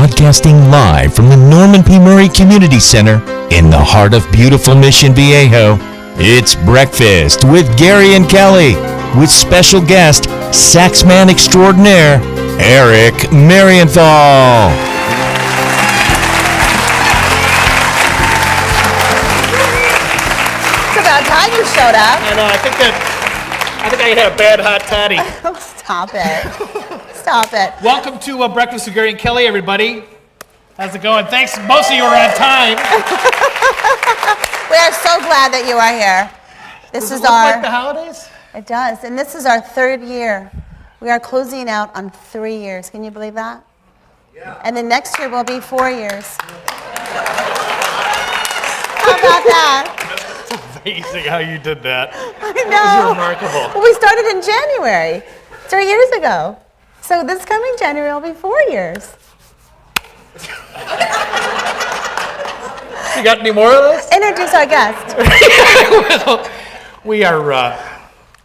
broadcasting live from the Norman P. Murray Community Center in the heart of beautiful Mission Viejo. It's Breakfast with Gary and Kelly, with special guest, Saxman extraordinaire, Eric Marienthal. It's about time you showed up. I know, I think I had a bad hot toddy. Oh, stop it. Stop it. Welcome to Breakfast with Gary and Kelly, everybody. How's it going? Thanks, most of you are on time. We are so glad that you are here. This is Does it look our... like the holidays? It does, and this is our third year. We are closing out on 3 years. Can you believe that? Yeah. And then next year will be 4 years. How about that? It's amazing how you did that. I know. That was remarkable. Well, we started in January, 3 years ago. So this coming January will be 4 years. You got any more of this? Introduce our guest. Well,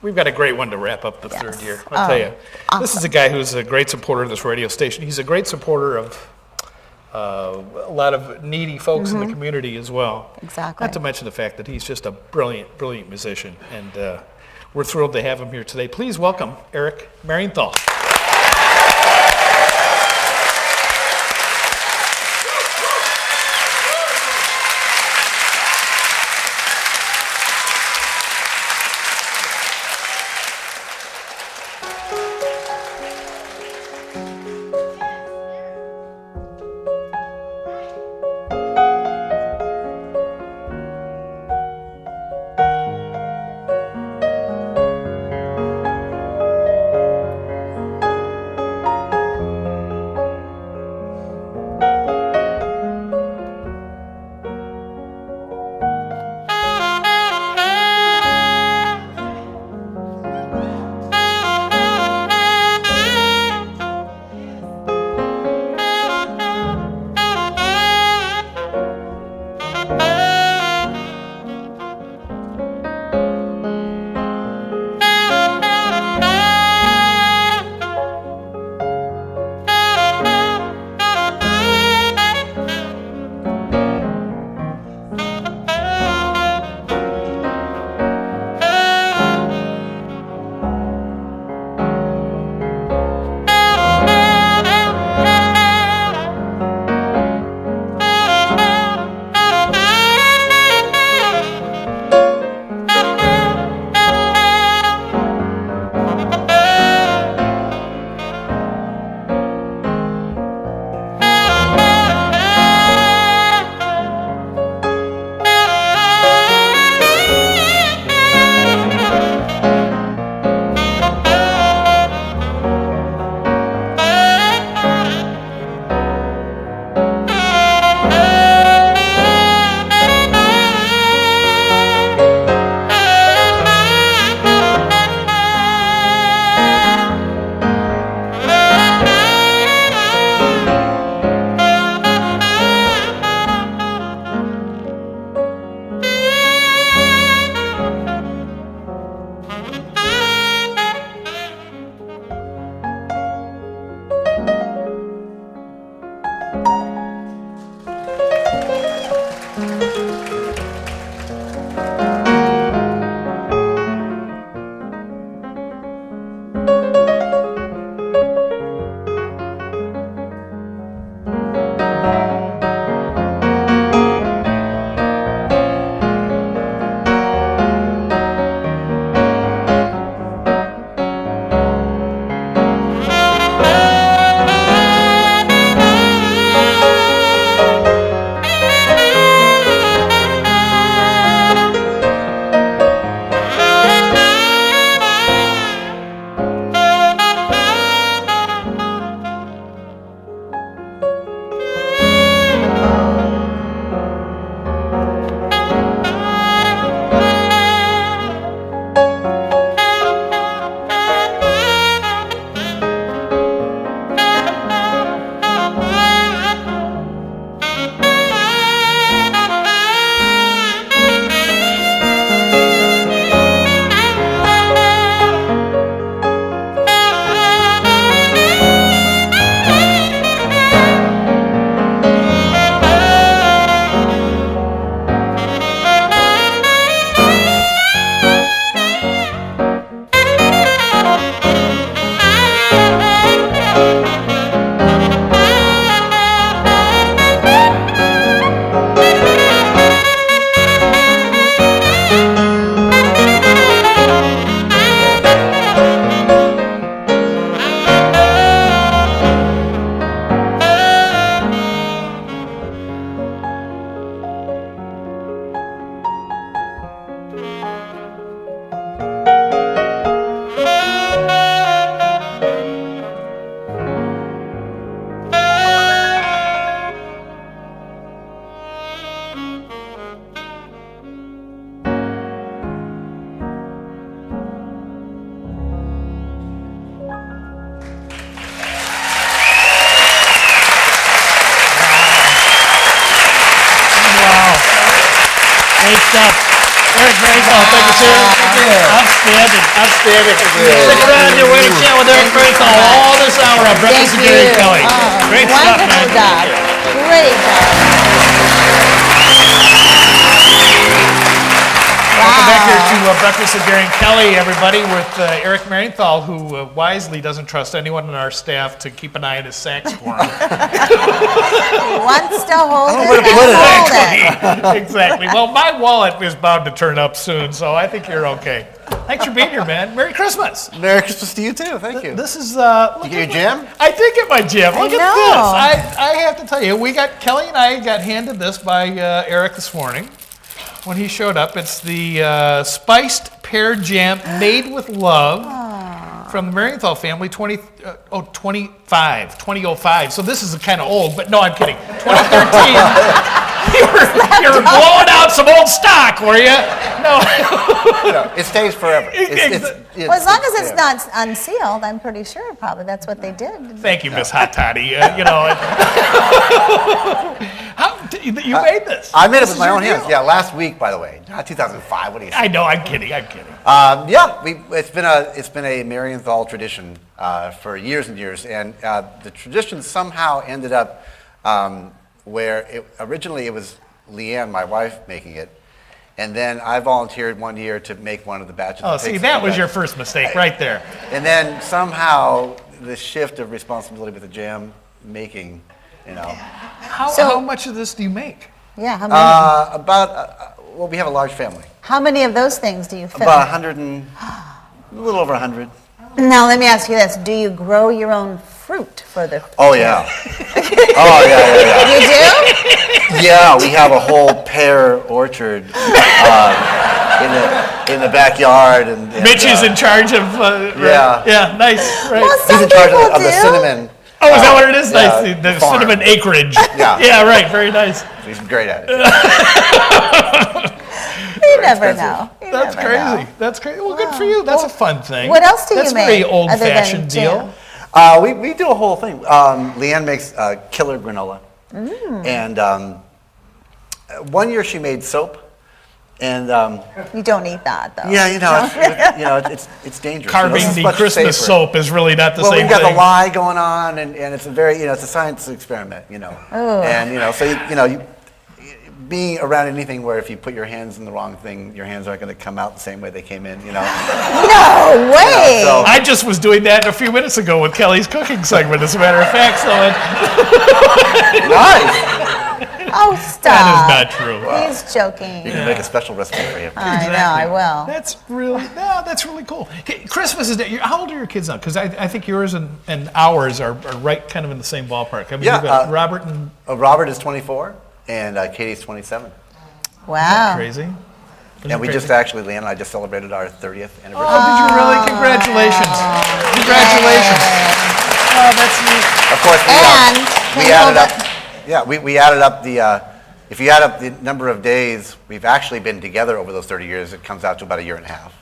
we've got a great one to wrap up the third year. I'll tell you. Awesome. This is a guy who's a great supporter of this radio station. He's a great supporter of a lot of needy folks in the community as well. Exactly. Not to mention the fact that he's just a brilliant, brilliant musician. And we're thrilled to have him here today. Please welcome Eric Marienthal. stuff. Eric Marienthal, thank you, sir. Outstanding. Stick around, you're waiting to chat with Eric Marienthal all this hour on Breakfast with Gary and Kelly. Great stuff, man. Wonderful job. Great job. Welcome back here to Breakfast with Gary and Kelly, everybody, with Eric Marienthal, who wisely doesn't trust anyone on our staff to keep an eye on his saxophone. He wants to hold it, hold it. Exactly. Well, my wallet is bound to turn up soon, so I think you're okay. Thanks for being here, man. Merry Christmas. Merry Christmas to you too. Thank you. This is You get your jam? I did get my jam. Look at know. this. I have to tell you, Kelly and I got handed this by Eric this morning when he showed up. It's the spiced pear jam made with love from the Marienthal family, 2005. So this is kind of old, but no, I'm kidding. 2013. You were blowing out some old stock, were you? No. It stays forever. Well, as long as it's not unsealed, I'm pretty sure probably that's what they did. Thank you, Miss Hot Toddy. You made this. I made it with my own hands. Yeah, last week, by the way. Not 2005. What do you say? I know. I'm kidding. It's been a Marienthal tradition for years and years, and the tradition somehow ended up where originally it was Leanne, my wife, making it, and then I volunteered one year to make one of the batches. Oh, see, that was your first mistake right there. And then somehow the shift of responsibility with the jam making, How much of this do you make? Yeah, how many? We have a large family. How many of those things do you fit? About 100 and a little over 100. Now let me ask you this: do you grow your own fruit for the? Oh yeah. Oh yeah. You do? Yeah, we have a whole pear orchard in the backyard, and Mitch is in charge of. Yeah. Yeah, nice. Right. Well, he's some in charge people of the do. cinnamon. Oh, is that what it is? Yeah, Nice. The farm. cinnamon acreage. Yeah. Yeah, right. Very nice. He's great at it. You never know. You That's never crazy. know. That's crazy. Well, good for you. That's a fun thing. What else do you That's make? a very other old-fashioned than deal. jam? We do a whole thing. Leanne makes killer granola, and 1 year she made soap, and You don't eat that though. it's dangerous. Carving It's the much Christmas safer. soap is really not the Well, same we've got thing. the lye going on, and it's a very, it's a science experiment, Oh. And, being around anything where if you put your hands in the wrong thing, your hands aren't going to come out the same way they came in, No way. so- I just was doing that a few minutes ago with Kelly's cooking segment, as a matter of fact, so Nice. Oh, stop. that is not true. He's joking. You can make a special recipe for you. I know, I will. That's really cool. Okay, Christmas is how old are your kids now? Because I think yours and ours are right kind of in the same ballpark. I mean, you've got Robert and Robert is 24, and Katie's 27. Wow. crazy. And we just actually, Leanne and I just celebrated our 30th anniversary. Oh, did you really? Congratulations. Congratulations. Oh, that's neat. Of course, we can added you up. Yeah, we added up if you add up the number of days we've actually been together over those 30 years, it comes out to about a year and a half.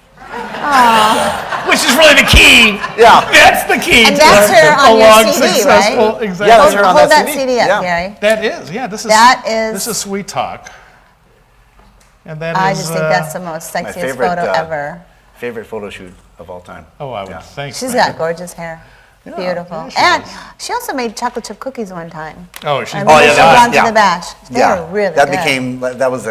Which is really the key. Yeah. That's the key. And to that's her a on your long, CD, successful, right? Exactly. Yeah, that's her on Hold that that CD. CD up, Yeah. Gary. That is, yeah. This is Sweet Talk. And that I is, just think that's the most My sexiest favorite, photo ever. Favorite photo shoot of all time. Oh, I would Yeah. think. She's got gorgeous hair. Beautiful. yeah, she And does. she also made chocolate chip cookies one time. Oh, she's I Oh, remember yeah, she that was- gone to yeah. the bash. They were really that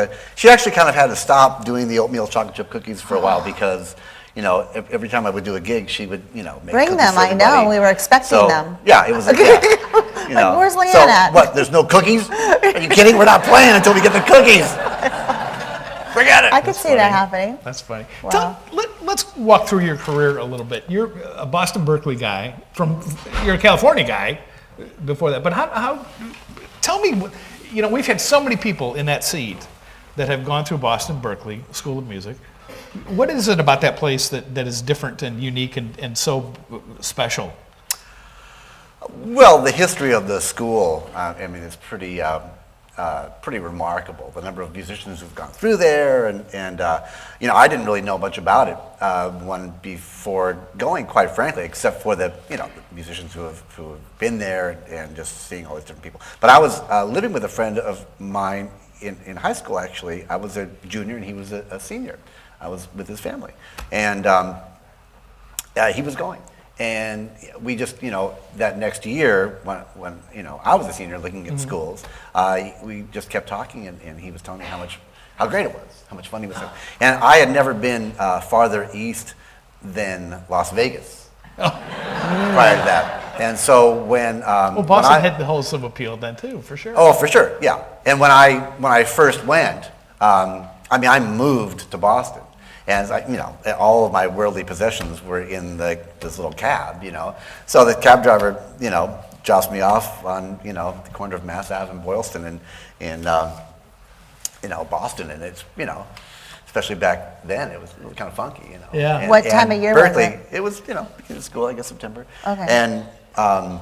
good. she actually kind of had to stop doing the oatmeal chocolate chip cookies for a while because, every time I would do a gig, she would, make Bring cookies them, for I know, everybody. we were expecting So, them. Yeah, it was like, where's Leanne so, at? What, there's no cookies? Are you kidding? We're not playing until we get the cookies. Forget it. I could see that happening. That's funny. Wow. Let's walk through your career a little bit. You're a Boston Berkeley guy. You're a California guy before that. But how tell me, we've had so many people in that seat that have gone through Boston Berkeley School of Music. What is it about that place that is different and unique and so special? Well, the history of the school, it's pretty remarkable. The number of musicians who've gone through there, and I didn't really know much about it before going, quite frankly, except for the musicians who have been there and just seeing all these different people. But I was living with a friend of mine in high school, actually, I was a junior and he was a senior. I was with his family. And he was going. And we just, that next year, when I was a senior looking at schools, we just kept talking, and he was telling me how great it was, how much fun he was having. And I had never been farther east than Las Vegas prior to that. And so when Boston had the wholesome appeal then too, for sure. Oh, for sure, yeah. And when I first went, I moved to Boston. And all of my worldly possessions were in this little cab, So the cab driver, drops me off on, the corner of Mass Ave and Boylston in Boston. And it's, especially back then, it was kind of funky, Yeah. And, What time of year was Berkeley, it? was, beginning of school, I guess September. Okay. And, I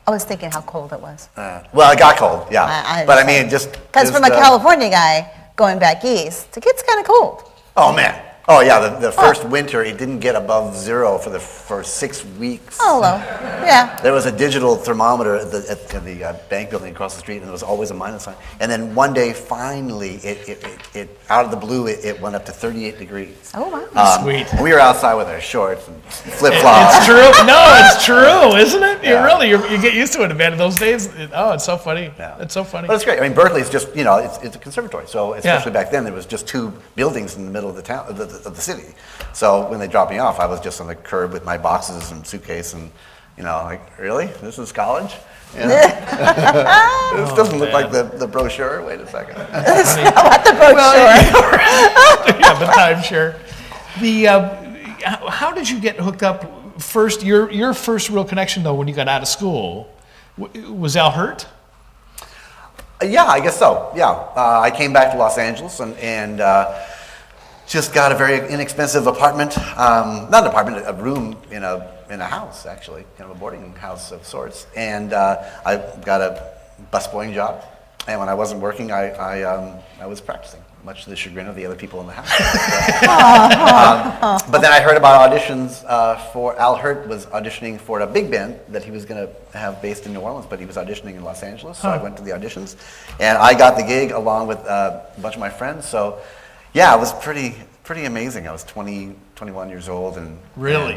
was thinking how cold it was. well, it got cold, yeah. But I mean, just... Because from a California guy going back east, it gets kind of cold. Oh, man. Oh, yeah, the first winter, it didn't get above zero for 6 weeks. Oh, hello. Yeah. There was a digital thermometer at the bank building across the street, and there was always a minus sign. And then one day, finally, it out of the blue, it went up to 38 degrees. Oh, wow. Sweet. And we were outside with our shorts and flip-flops. It's true. No, it's true, isn't it? Yeah. You get used to it, man. Those days, it's so funny. Yeah. It's so funny. But it's great. I mean, Berkeley's just, it's a conservatory. So especially back then, there was just 2 buildings in the middle of the town, of the city. So when they dropped me off, I was just on the curb with my boxes and suitcase and, really? This is college? This doesn't look like the brochure. Wait a second. It's not like the brochure. Yeah, the timeshare. How did you get hooked up first? Your first real connection, though, when you got out of school, was Al Hirt? Yeah, I guess so. Yeah. I came back to Los Angeles and just got a very inexpensive apartment. Not an apartment, a room in a house, actually, kind of a boarding house of sorts. And I got a busboying job. And when I wasn't working, I was practicing, much to the chagrin of the other people in the house. But then I heard about auditions for Al Hirt was auditioning for a big band that he was going to have based in New Orleans, but he was auditioning in Los Angeles. So I went to the auditions, and I got the gig along with a bunch of my friends. So yeah, it was pretty amazing. I was 21 years old, and really,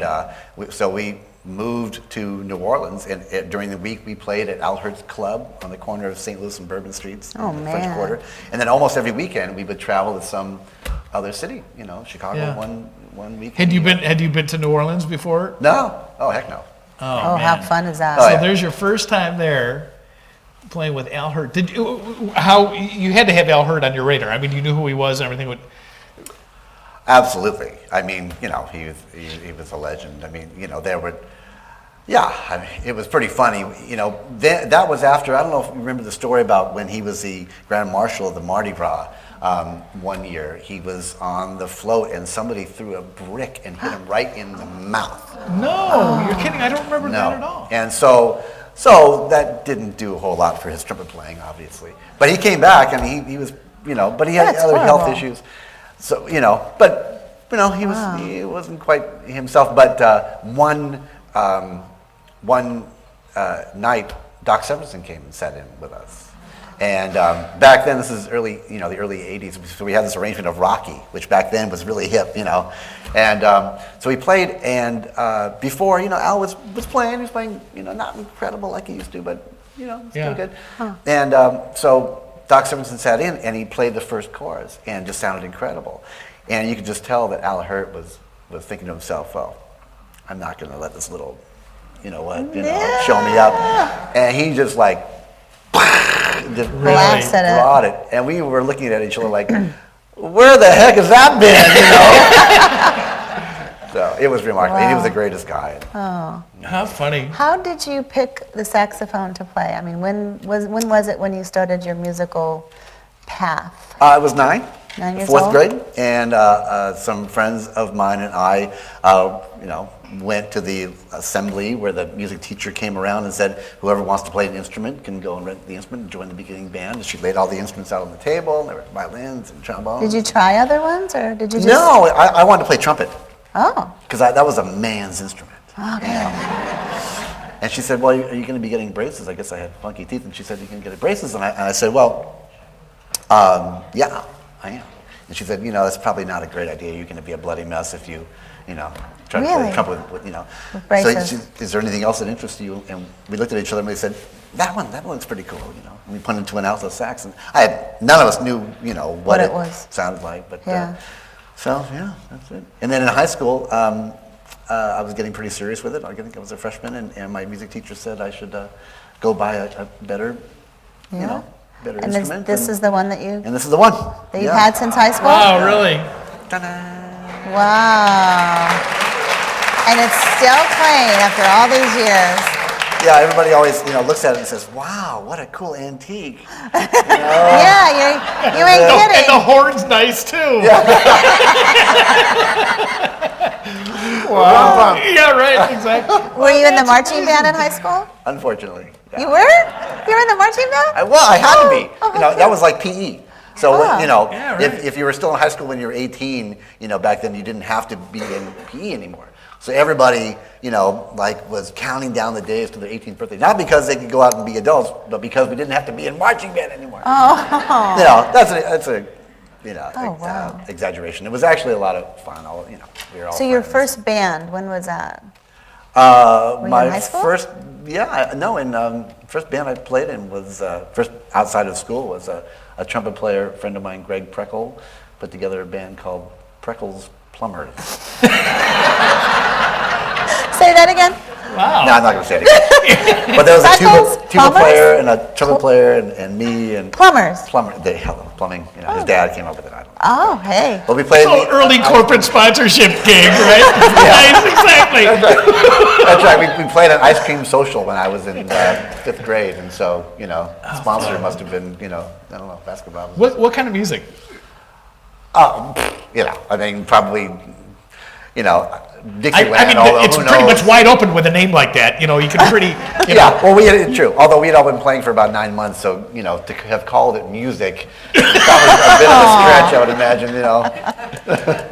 so we moved to New Orleans, and during the week we played at Al Hirt's Club on the corner of St. Louis and Bourbon Streets in the French Quarter. And then almost every weekend we would travel to some other city, Chicago one weekend. Had you been to New Orleans before? No. Oh, heck no. Oh, how fun is that? So there's your first time there playing with Al Hirt. How you had to have Al Hirt on your radar? I mean, you knew who he was and everything. Absolutely. I mean, he was a legend. I mean, there were. Yeah, I mean, it was pretty funny. That was after, I don't know if you remember the story about when he was the Grand Marshal of the Mardi Gras one year. He was on the float and somebody threw a brick and hit him right in the mouth. No, you're kidding. I don't remember that at all. And so that didn't do a whole lot for his trumpet playing, obviously. But he came back and he was, but he had other health issues. So, but he wasn't quite himself. But one night, Doc Severinsen came and sat in with us. And back then, this is the early 80s, so we had this arrangement of Rocky, which back then was really hip, And so he played, and before, Al was playing. He was playing, not incredible like he used to, but, still good. Huh. And so Doc Severinsen sat in, and he played the first chorus, and just sounded incredible. And you could just tell that Al Hirt was thinking to himself, well, I'm not going to let this little, show me up. And he just just brought it. And we were looking at each other like, where the heck has that been, So it was remarkable. Wow. He was the greatest guy. Oh. How funny. How did you pick the saxophone to play? I mean, when was it when you started your musical path? I was 9. 9 years fourth old? grade, and some friends of mine and I, went to the assembly where the music teacher came around and said, whoever wants to play an instrument can go and rent the instrument and join the beginning band. And she laid all the instruments out on the table, and there were violins and trombones. Did you try other ones, or did you just... No, I wanted to play trumpet. Oh. Because that was a man's instrument. Okay. And she said, well, are you going to be getting braces? I guess I had funky teeth. And she said, you can get braces. And I said, well, Yeah, I am. And she said, that's probably not a great idea. You're going to be a bloody mess if you, try to Really? come up with. With So braces. is there anything else that interests you? And we looked at each other and we said, that one looks pretty cool. And we put it into an alto sax, and none of us knew, what it it was. sounded like. But Yeah. that's it. And then in high school, I was getting pretty serious with it. I think I was a freshman, and my music teacher said I should go buy a better, Yeah. better And instrument. this is the one that and this is the one you've had since high school? Wow, really? Ta-da. Wow. And it's still playing after all these years. Yeah, everybody always looks at it and says, "Wow, what a cool antique." Yeah, you ain't And the kidding. horn's nice too. Wow. Yeah, right, exactly. Were you in the marching band in high school? Unfortunately. Yeah. You were? You were in the marching band? I had to be. Oh, That was like PE. So Yeah, right. if you were still in high school when you were 18, back then you didn't have to be in PE anymore. So everybody, was counting down the days to their 18th birthday. Not because they could go out and be adults, but because we didn't have to be in marching band anymore. Oh. That's a wow. exaggeration. It was actually a lot of fun. We were all So your friends. first band, when was that? Were you My in high school? first, first band I played in was first outside of school was a trumpet player, a friend of mine, Greg Preckle, put together a band called Preckle's Plumbers. Say that again. Wow. No, I'm not going to say it again. But there was a Preckles? tuba Plumbers? player and a trumpet player and me and Plumbers. plumbing. His dad came up with it. I don't know. Oh, hey. But we played. So early corporate sponsorship gig, right? Nice, exactly. That's right. We played an ice cream social when I was in 5th grade, and so the sponsor must have been I don't know, basketball. What kind of music? Probably Dixieland. I mean, although it's who pretty knows? much wide open with a name like that. You can pretty. Yeah, well, true. Although we had all been playing for about 9 months, so to have called it music, probably a bit of a stretch, I would imagine.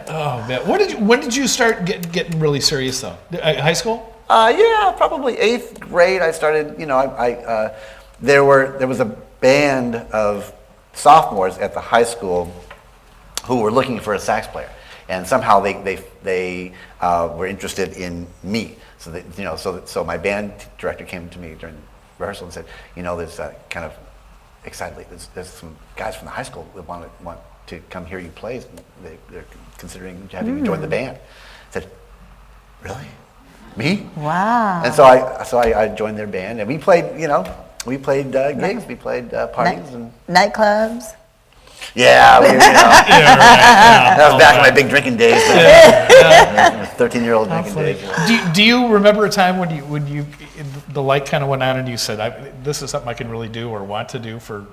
Oh man, when did you start getting really serious though? High school? Yeah, probably 8th grade. I started. There was a band of sophomores at the high school who were looking for a sax player, and somehow they were interested in me. So so my band director came to me during rehearsal and said, there's kind of excitedly, there's some guys from the high school that want to come hear you play. They're considering having you join the band. I said, really? Me? Wow. And so I joined their band, and we played gigs, we played parties, and Nightclubs. yeah, that was back in my big drinking days. 13-year-old drinking days. Do you remember a time when you the light kind of went on and you said, "This is something I can really do or want to do for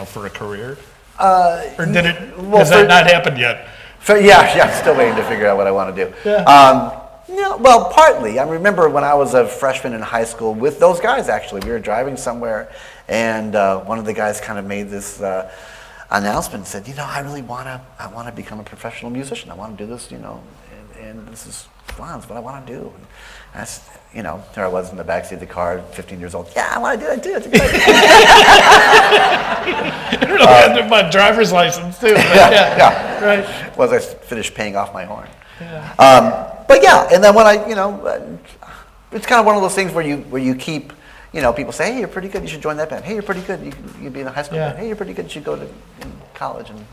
for a career"? Or did it? Has that not happened yet? So I'm still waiting to figure out what I want to do. Yeah. Well, partly. I remember when I was a freshman in high school with those guys. Actually, we were driving somewhere, and one of the guys kind of made this announcement and said, I really want to become a professional musician. I want to do this, and this is fun. It's what I want to do. And that's, there I was in the backseat of the car, 15 years old. Yeah, I want to do that too. It's a good idea. I had my driver's license too. But yeah. Right. Once I finished paying off my horn. Yeah. But yeah, and then when it's kind of one of those things where you keep, people say, hey, you're pretty good, you should join that band. Hey, you're pretty good, you'd be in a high school band. Hey, you're pretty good, you should go to college and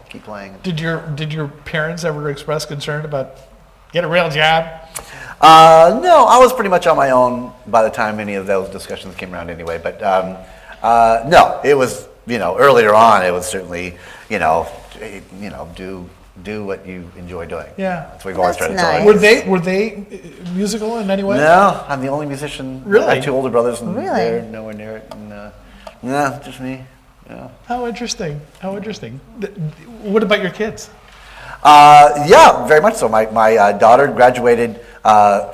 keep playing. Did your parents ever express concern about get a real job? No, I was pretty much on my own by the time any of those discussions came around anyway. But no, it was earlier on. It was certainly do what you enjoy doing. Yeah. That's what we've always tried to tell That's our kids. Were they musical in any way? No, I'm the only musician. Really? I have 2 older brothers, and Really? they're nowhere near it. And, no, just me. Yeah. How interesting. How interesting. What about your kids? Yeah, very much so. My daughter graduated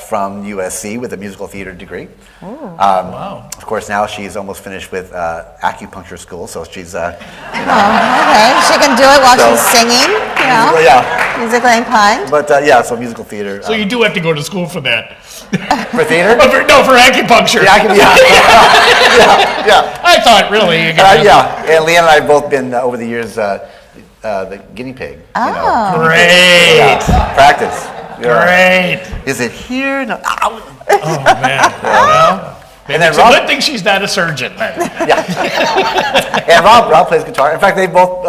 from USC with a musical theater degree. Wow. Of course, now she's almost finished with acupuncture school, so she's Oh, okay. She can do it while she's singing, you know, musically inclined. But so musical theater. So you do have to go to school for that. For theater? For acupuncture. Yeah. I thought really. And Leanne and I have both been over the years the guinea pig. Great. Practice. Great. Is it here? No. Ow. Oh man. Well, And then it's Rob, a good thing she's not a surgeon. Then. and Rob plays guitar. In fact, they both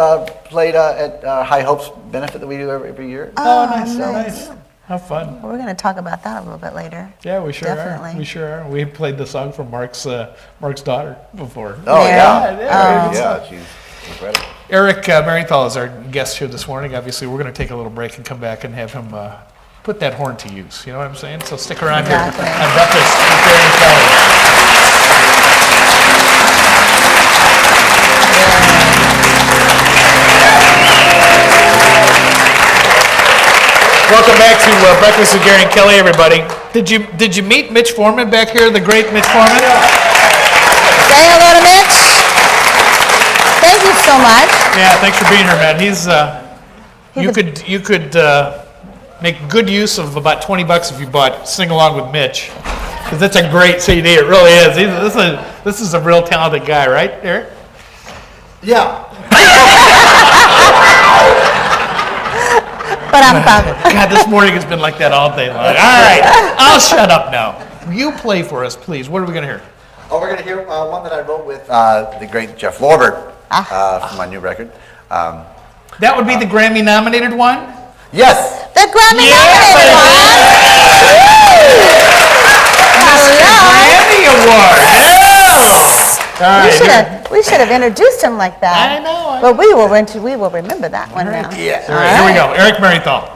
played at High Hopes benefit that we do every year. Oh, nice. How fun. Well, we're going to talk about that a little bit later. Yeah, we sure Definitely. are. We sure are. We played the song from Mark's daughter before. Oh Yeah. She's incredible. Eric Marienthal is our guest here this morning. Obviously, we're going to take a little break and come back and have him put that horn to use. You know what I'm saying? So stick around Exactly. here on Breakfast with Gary and Kelly. Welcome back to Breakfast with Gary and Kelly, everybody. Did you meet Mitch Foreman back here, the great Mitch Foreman? Say hello to Mitch. Thank you so much. Yeah, thanks for being here, man. You could make good use of about $20 if you bought Sing Along with Mitch, because that's a great CD. It really is. This is a real talented guy, right, Eric? Yeah. God, this morning has been like that all day long. All right, I'll shut up now. You play for us, please. What are we going to hear? Oh, we're going to hear one that I wrote with the great Jeff Lorber from my new record. That would be the Grammy-nominated one? Yes. The Grammy-nominated one. Grammy Award. We should have introduced him like that. I know. But we will remember that one now. Yeah. All right, here we go. Eric Marienthal.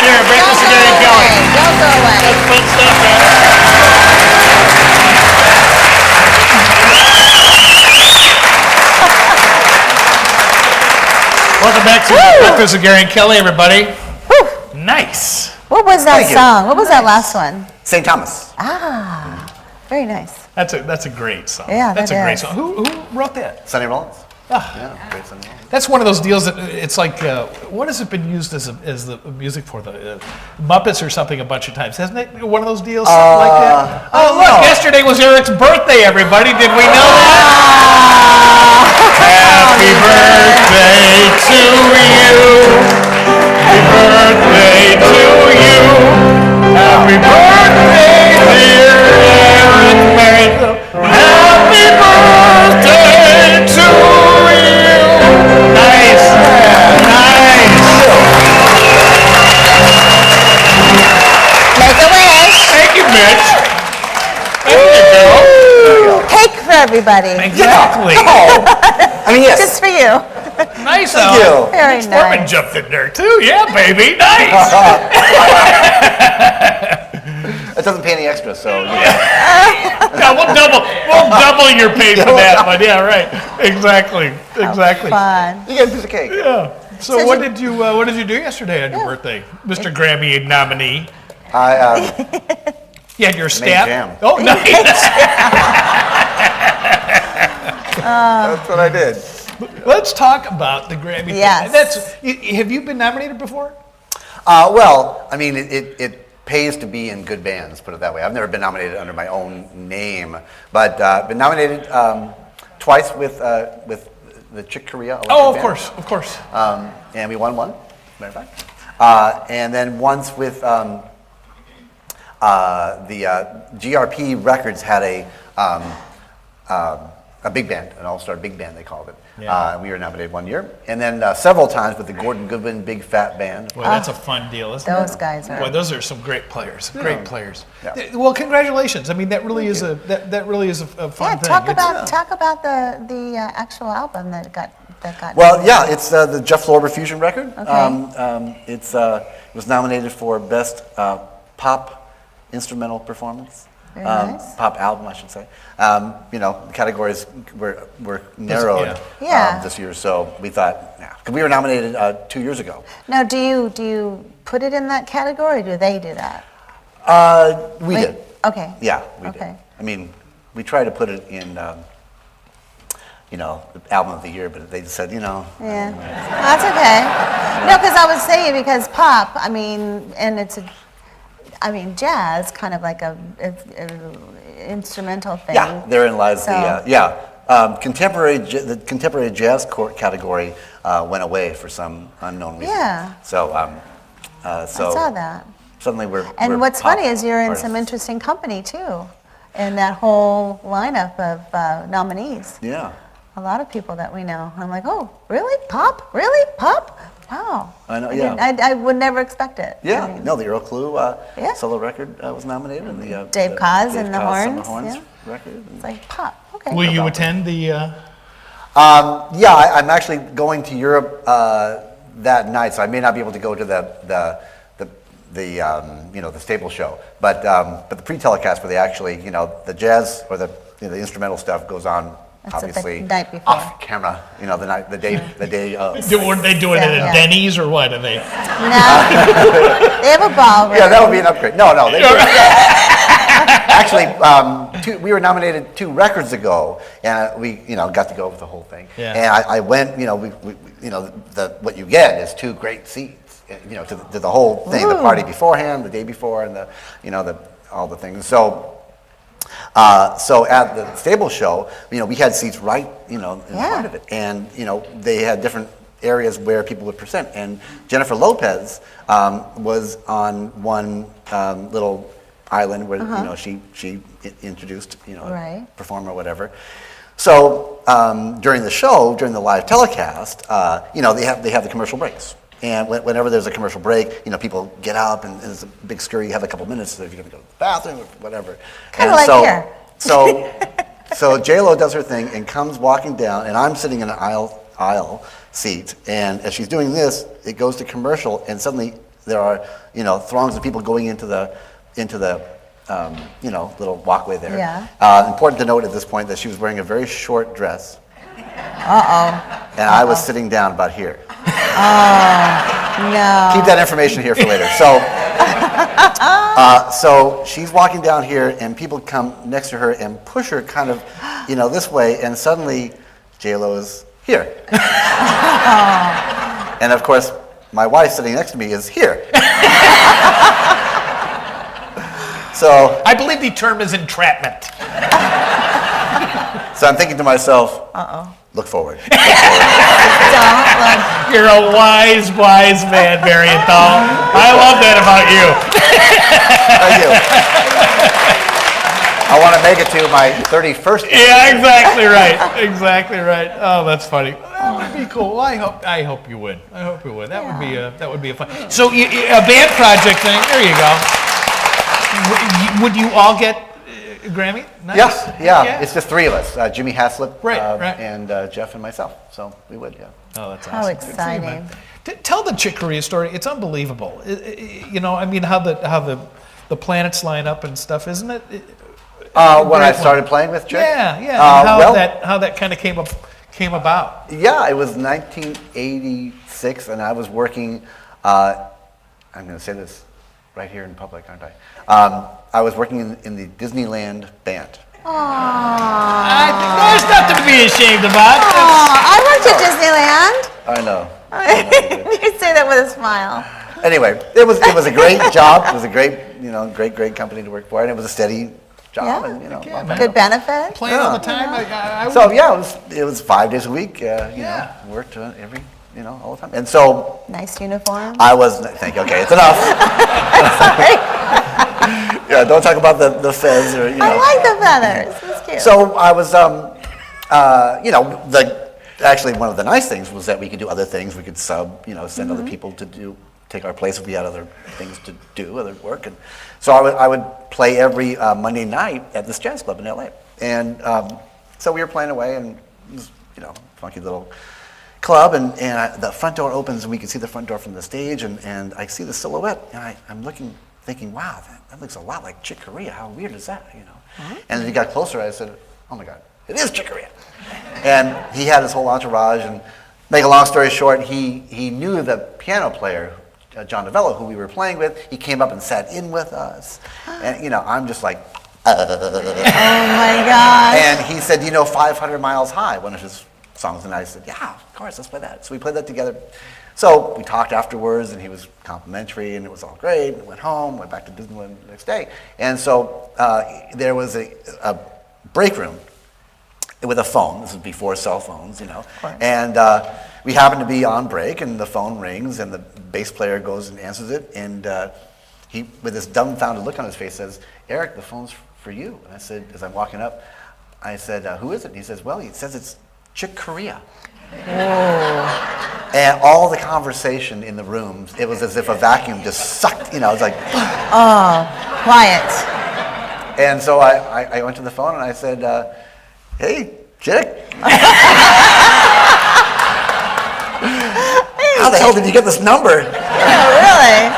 here. Breakfast with Gary and Kelly. Don't go away. That's fun stuff, man. Welcome back to Breakfast with Gary and Kelly, everybody. Whew. Nice. What was that Thank you. song? What was that last one? St. Thomas. Ah, very nice. That's a great song. Yeah, That's that a great is. song. Who wrote that? Sonny Rollins. Ah. Yeah, great Sonny Rollins. That's one of those deals that it's like, what has it been used as the music for? The Muppets or something a bunch of times, hasn't it? One of those deals, something like that? Oh, look, yesterday was Eric's birthday, everybody. Did we know that? Happy birthday to you. Happy birthday to you. Happy birthday, dear Eric Marienthal. Happy birthday to you. Nice. Nice. Make a wish. Thank you, Mitch. There you go. Cake for everybody. Exactly. I mean, yes. Just for you. Nice. Thank you. Very Mitch Foreman nice. jumped in there too. Yeah, baby. Nice. It doesn't pay any extra, so. Yeah, we'll double your pay for that one. Yeah, right. Exactly. Exactly. Fun. You get a piece of cake. Yeah. So So what did- did you do yesterday on your birthday, Mr. Grammy nominee? I You had your staff. jam. Oh, nice. that's what I did. Let's talk about the Grammy. thing. Yes. Have you been nominated before? Well, I mean, it pays to be in good bands, put it that way. I've never been nominated under my own name, but been nominated twice with the Chick Corea Electric Oh, of Band. course. And we won one, matter of fact. And then once with the GRP Records had a big band, an all-star big band, they called it. Yeah. And we were nominated one year. And then several times with the Gordon Goodwin Big Fat Band. Boy, that's a fun deal, isn't it? Those guys are. Boy, those are some great players. Great players. Yeah. Well, congratulations. I mean, that really is a fun Yeah, thing. talk about the actual album that got. Well, yeah, it's the Jeff Lorber Fusion record. Okay. It was nominated for Best Pop Instrumental Performance. Very nice. Pop album, I should say. The categories were narrowed Yeah. this year, so we thought, yeah, 'cause we were nominated 2 years ago. Now, do you put it in that category, or do they do that? We Wait, did. Okay. Yeah, we Okay. did. I mean, we tried to put it in, the album of the year, but they just said, Yeah, that's okay. No, because I was saying because pop, I mean, and jazz, kind of like a instrumental thing. Yeah, therein lies So- the contemporary jazz category went away for some unknown reason. Yeah. So I saw that. suddenly we're And what's pop funny is you're in artists. some interesting company too, in that whole lineup of nominees. Yeah. A lot of people that we know. I'm like, oh, really? Pop? Really? Pop? Wow. I know, I would never expect it. Yeah. I mean, No, the Earl Clue Yeah. solo record was nominated, and the Dave the Koz Dave and the Koz Horns, Summer Horns yeah. record. It's like pop. Okay. Will you attend the? I'm actually going to Europe that night, so I may not be able to go to the Staples show, but the pre-telecast where they actually, the jazz or the instrumental stuff goes on. That's the Obviously, night before. off camera. The day. Were they doing it at Yeah. Denny's or what? Are they? No. They have a ballroom. Yeah, that would be an upgrade. No, they actually, we were nominated 2 records ago, and we, got to go with the whole thing. Yeah. And I went, what you get is 2 great seats, to the whole thing, the party beforehand, the day before, and all the things. So at the Stable show, we had seats right, in front of it, and they had different areas where people would present. And Jennifer Lopez was on one little island where she introduced Right. a performer or whatever. So during the show, during the live telecast, they have the commercial breaks. And whenever there's a commercial break, people get up and there's a big scurry. You have a couple minutes so if you're going to go to the bathroom or whatever. Kind of like here. So J-Lo does her thing and comes walking down, and I'm sitting in an aisle seat. And as she's doing this, it goes to commercial, and suddenly there are, throngs of people going into the little walkway there. Yeah. Important to note at this point that she was wearing a very short dress. Uh-oh. And I was sitting down about here. No. Keep that information here for later. So she's walking down here, and people come next to her and push her kind of, this way, and suddenly J-Lo is here. And of course, my wife sitting next to me is here. So I believe the term is entrapment. So I'm thinking to myself, look forward. Don't look. You're a wise, wise man, Marienthal. I love that about you. Thank you. I want to make it to my 31st. Yeah, exactly right. Exactly right. Oh, that's funny. That would be cool. I hope you win. I hope you win. That would be a fun. So a band project thing. There you go. Would you all get a Grammy? Nice. Yeah. It's just three of us: Jimmy Haslip, right. and Jeff and myself. So we would, yeah. Oh, that's awesome. How exciting! Tell the Chick Corea story. It's unbelievable. How the planets line up and stuff, isn't it? When I started playing with Chick. Yeah. How that kind of came about. Yeah, it was 1986, and I was working. I'm going to say this right here in public, aren't I? I was working in the Disneyland band. I think there's nothing to be ashamed about. I went to Disneyland. I know. You say that with a smile. Anyway, it was a great job. It was a great company to work for, and it was a steady job. Yeah. And, Good benefit. Playing all the time. It was 5 days a week. Worked every. All the time. And so... Nice uniform. I was... Okay, it's enough. Sorry. Yeah, don't talk about the fez or, I like the feathers. It's cute. So I was, actually one of the nice things was that we could do other things. We could sub, send other people to take our place if we had other things to do, other work. And so I would play every Monday night at this jazz club in LA. And so we were playing away, and it was, funky little club, and the front door opens, and we could see the front door from the stage, and I see the silhouette, and I'm looking, thinking, wow, that looks a lot like Chick Corea. How weird is that, And as he got closer, I said, oh my God, it is Chick Corea. And he had his whole entourage, and make a long story short, he knew the piano player, John Novello, who we were playing with. He came up and sat in with us, and I'm just like, oh my God. And he said, 500 Miles High, one of his songs, and I said, yeah, of course, let's play that. So we played that together. So we talked afterwards, and he was complimentary, and it was all great. We went home, went back to Disneyland the next day. And so there was a break room with a phone. This was before cell phones, And we happened to be on break, and the phone rings, and the bass player goes and answers it. And he, with this dumbfounded look on his face, says, Eric, the phone's for you. And I said, as I'm walking up, I said, who is it? And he says, well, he says it's Chick Corea. Oh. And all the conversation in the rooms, it was as if a vacuum just sucked, it was like... Oh, quiet. And so I went to the phone and I said, hey, Chick. How the hell did you get this number? Oh, really?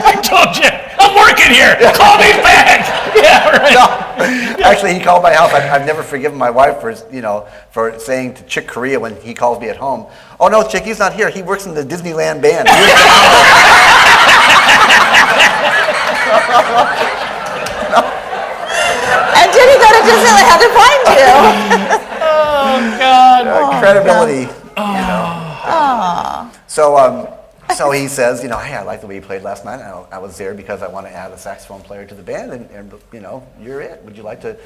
I told you, I'm working here. Call me back. Yeah, right. No, actually, he called my house. I've never forgiven my wife for saying to Chick Corea when he calls me at home, oh no, Chick, he's not here. He works in the Disneyland band. And did he go to Disneyland? How to find you? Oh God. Credibility. Oh. So he says, hey, I like the way you played last night. I was there because I want to add a saxophone player to the band, and you're it. Would you like to,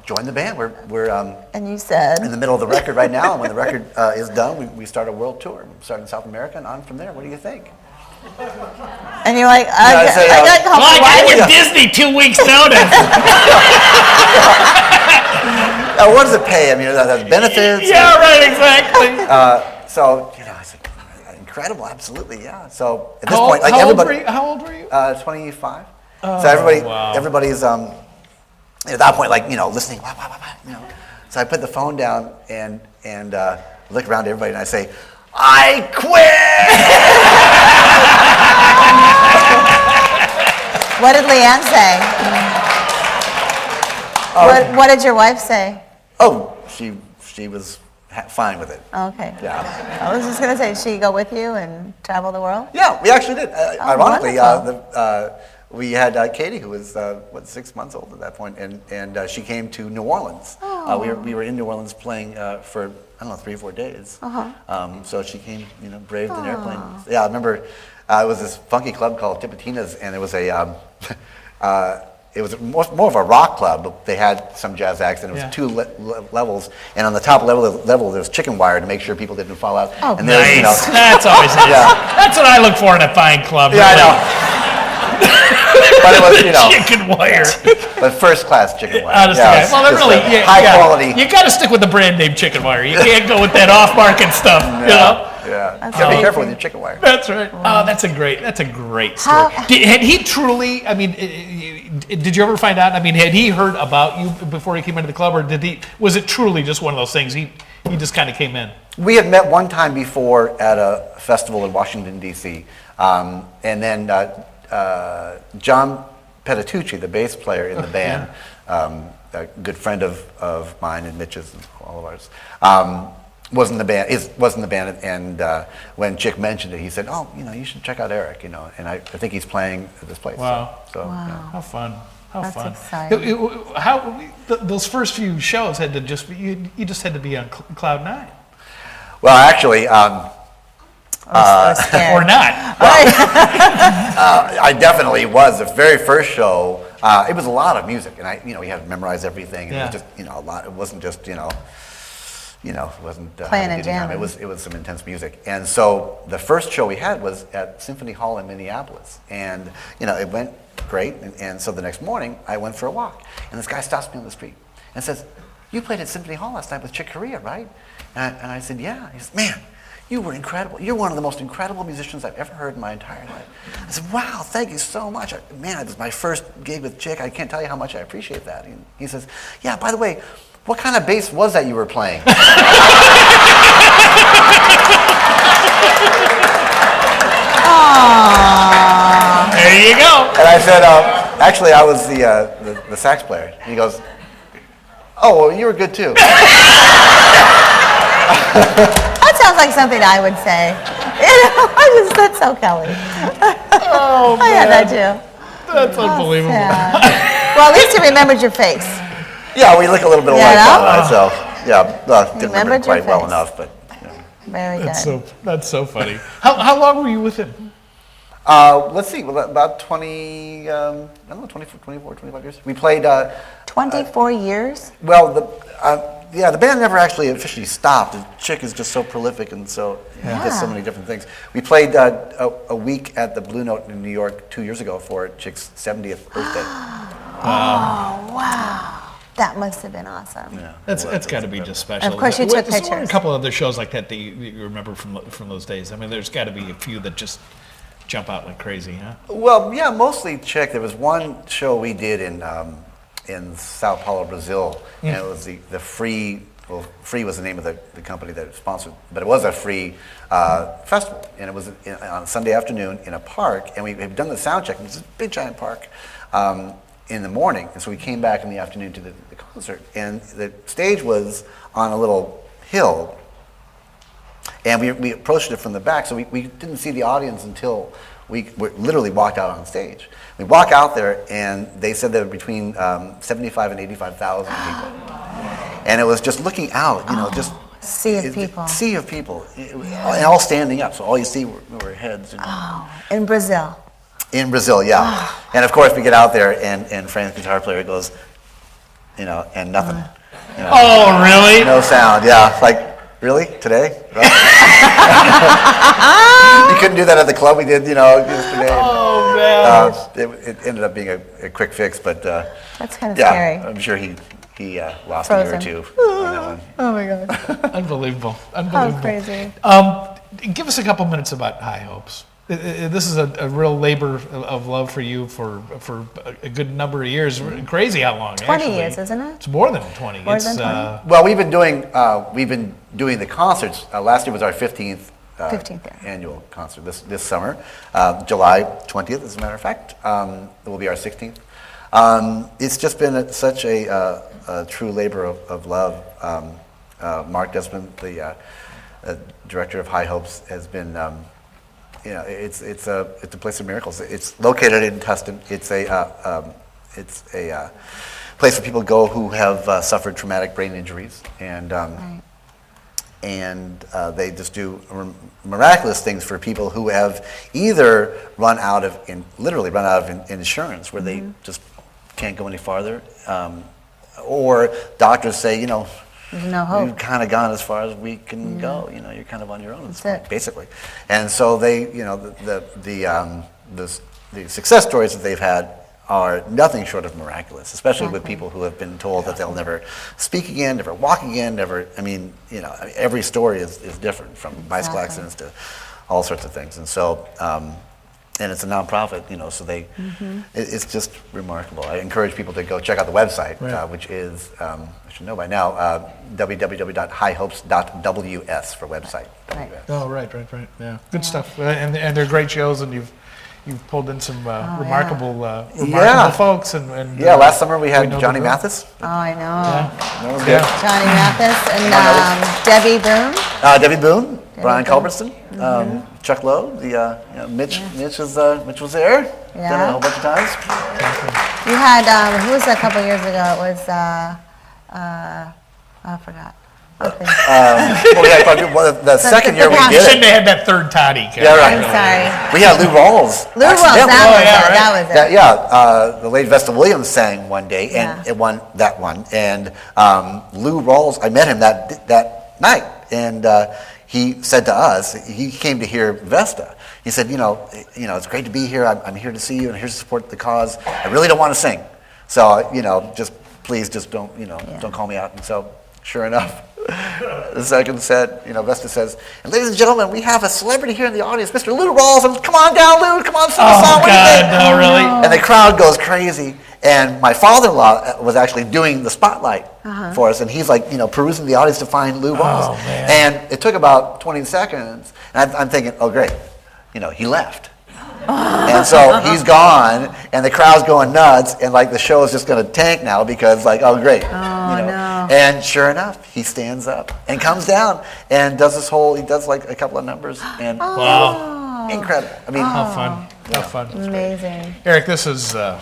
join the band? We're And you said? in the middle of the record right now, and when the record is done, we start a world tour. We start in South America and on from there. What do you think? And you're like, I got Well, I got Disney 2 weeks notice. What does it pay? I mean, the benefits. Yeah, right, exactly. So I said, incredible, absolutely, yeah. So at this point, like how everybody, how old were you? 25. Oh, So wow. everybody's at that point, like listening. So I put the phone down and look around at everybody and I say, I quit. What did Leanne say? What did your wife say? Oh, she was fine with it. Okay. Yeah. I was just going to say, did she go with you and travel the world? Yeah, we actually did. Ironically, wonderful. we had Katie, who was 6 months old at that point, and she came to New Orleans. We were in New Orleans playing for, I don't know, 3 or 4 days. So she came, braved an airplane. Yeah, I remember it was this funky club called Tipitina's, and it was it was more of a rock club, but they had some jazz acts, and it was 2 levels. And on the top level there was chicken wire to make sure people didn't fall out. Oh, and nice. That's always nice. That's what I look for in a fine club. Yeah, really. I know. But it was, chicken wire. but first class chicken wire. Honest to God. Well, they're really high quality. You got to stick with the brand name chicken wire. You can't go with that off-market stuff. Yeah. That's Be amazing. careful with your chicken wire. That's right. Oh, that's a great story. Had he truly? I mean, did you ever find out? I mean, had he heard about you before he came into the club, or was it truly just one of those things? He just kind of came in. We had met one time before at a festival in Washington D.C., and then John Petitucci, the bass player in the band, a good friend of mine and Mitch's and all of ours, was in the band, and when Chick mentioned it, he said, "Oh, you should check out Eric," and I think he's playing at this place. Wow. So Wow. How fun. That's fun. exciting. Those first few shows had to just be, you just had to be on cloud 9. Well, actually, Or not. I definitely was. The very first show, it was a lot of music, and we had to memorize everything. And it was just, a lot. It wasn't just, it wasn't playing and jamming. It was some intense music. And so the first show we had was at Symphony Hall in Minneapolis, and it went great. And so the next morning, I went for a walk, and this guy stops me on the street and says, "You played at Symphony Hall last night with Chick Corea, right?" And I said, "Yeah." He said, "Man, you were incredible. You're one of the most incredible musicians I've ever heard in my entire life." I said, "Wow, thank you so much. Man, it was my first gig with Chick. I can't tell you how much I appreciate that." And he says, "Yeah, by the way, what kind of bass was that you were playing?" Aww. There you go. And I said, "Actually, I was the sax player." And he goes, "Oh, well, you were good too." That sounds like something I would say. That's so Kelly. Oh, I had that too. That's unbelievable. Sad. Well, at least he remembered your face. Yeah, we look a little bit alike now, so didn't remember Remembered it quite your well face. enough, but. Very good. That's so funny. How long were you with him? Let's see, about 20, I don't know, 24, 25 years. We played. 24 years? Well, the band never actually officially stopped. Chick is just so prolific, and so he does so many different things. We played a week at the Blue Note in New York 2 years ago for Chick's 70th birthday. Oh, wow. That must have been awesome. Yeah, That's got to be just special. And of course you took So pictures. a couple other shows like that you remember from those days. I mean, there's got to be a few that just jump out like crazy, huh? Well, yeah, mostly Chick. There was one show we did in Sao Paulo, Brazil, and it was the Free. Well, Free was the name of the company that sponsored, but it was a free festival, and it was on a Sunday afternoon in a park, and we had done the sound check. It was a big giant park in the morning, and so we came back in the afternoon to the concert, and the stage was on a little hill, and we approached it from the back, so we didn't see the audience until we literally walked out on stage. We walk out there, and they said there were between 75 and 85,000 people. And it was just looking out, just Sea of people. Sea of people, and all standing up. So all you see were heads. Oh, in Brazil. In Brazil, yeah. And of course, we get out there, and Frank's guitar player goes, and nothing. Oh, really? No sound. Yeah, like really today? Right? You couldn't do that at the club we did, yesterday. Oh man. It ended up being a quick fix, but That's kind of yeah, scary. I'm sure he lost a year or Frozen. two on that one. Oh my God. Unbelievable. How crazy. Give us a couple minutes about High Hopes. This is a real labor of love for you for a good number of years. Crazy how long? 20 actually. years, isn't it? It's more than 20. More It's, than 20? Well, we've been doing the concerts. Last year was our 15th 15th, yeah. annual concert this summer, July 20th, as a matter of fact. It will be our 16th. It's just been such a true labor of love. Mark Desmond, the director of High Hopes, has been. It's a place of miracles. It's located in Tustin. It's a place where people go who have suffered traumatic brain injuries, and Right. they just do miraculous things for people who have either literally run out of insurance, where they just can't go any farther, or doctors say, There's no hope. we've kind of gone as far as we can go. You're kind of on your own at this That's point, it. basically. And so they, the success stories that they've had are nothing short of miraculous, especially with Exactly. people who have been told that they'll never speak again, never walk again, never. Every story is different, from bicycle Exactly. accidents to all sorts of things. And so, and it's a nonprofit, so they, it's just remarkable. I encourage people to go check out the website, Right. which is, I should know by now, www.highhopes.ws for website. Right. Oh, right. Yeah, good stuff. And they're great shows, and you've pulled in some remarkable folks. And Last summer we had know Johnny the drill. Mathis. Oh, I know. That was Yeah. good. Johnny Mathis and Debbie Boone. Debbie Boone, Brian Boone. Culbertson, Chuck Lowe, Mitch was there. Yeah. Done it a whole bunch of times. You had, who was that a couple years ago? It was, I forgot. Okay. Well, we had quite a few- the second year we the did Shouldn't it. have had that third toddy. Yeah, right. I'm sorry. We had Lou Rawls. Lou Rawls, accidentally. that was it. The late Vesta Williams sang one day, and Yeah. it won that one. And Lou Rawls, I met him that night, and he said to us, he came to hear Vesta. He said, it's great to be here. I'm here to see you, and here to support the cause. I really don't want to sing, so please don't don't call me out. And so, sure enough, the second set, Vesta says, and ladies and gentlemen, we have a celebrity here in the audience, Mr. Lou Rawls, and come on down, Lou, come on, sing a song. Oh, What do you think?" God, no, really? And the crowd goes crazy. And my father-in-law was actually doing the spotlight for us, and he's perusing the audience to find Lou Rawls. Oh, man. And it took about 20 seconds, and I'm thinking, oh, great, he left. And so he's gone, and the crowd's going nuts, and the show is just going to tank now because oh, great. no. And sure enough, he stands up and comes down and does he does a couple of numbers, and Wow. incredible. I mean, How fun. How fun. Amazing. Eric, this is gone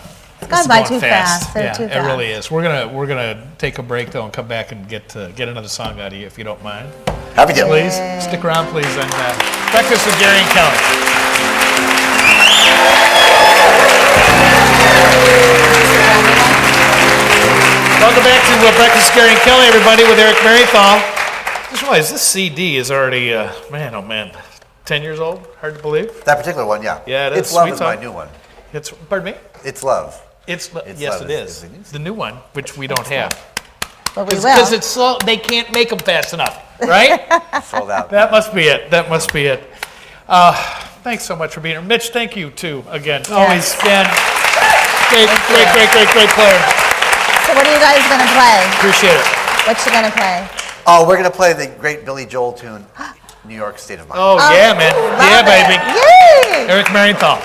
by going too fast. They're Yeah, too it fast. really is. We're gonna take a break though and come back and get another song out of you if you don't mind. happy to. Please stick around, please, and breakfast with Gary and Kelly. Welcome back to Breakfast with Gary and Kelly, everybody, with Eric Marienthal. Just realized this CD is already, man, oh man, 10 years old. Hard to believe. That particular one, yeah. Yeah, it is. It's Love Sweet is my song. new one. Pardon me. It's Love. Yes, Love it is is. the new The new one, which we don't have. But we will. Because it's slow, they can't make them fast enough, right? Sold out. That must be it. Thanks so much for being here. Mitch, thank you too, again. Always been great player. So what are you guys going to play? Appreciate it. What you going to play? Oh, we're going to play the great Billy Joel tune, New York State of Mind. Oh, yeah, man. Yeah, Love baby. it. Yay! Eric Marienthal.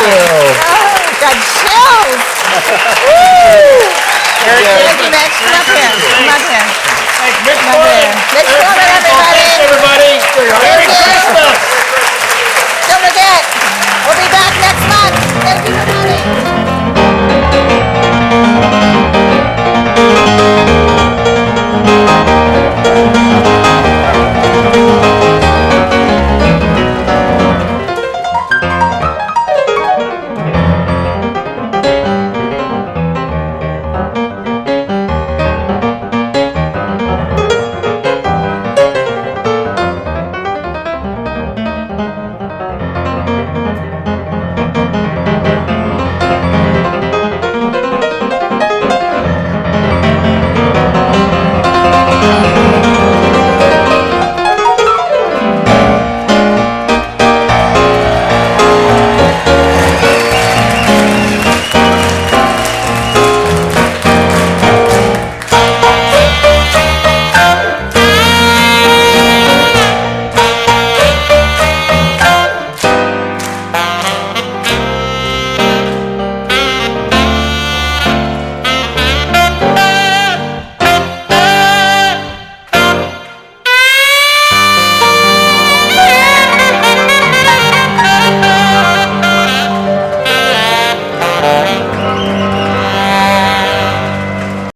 Oh, got chills. Woo! Thank you, Mitch. Come up here. Come up here.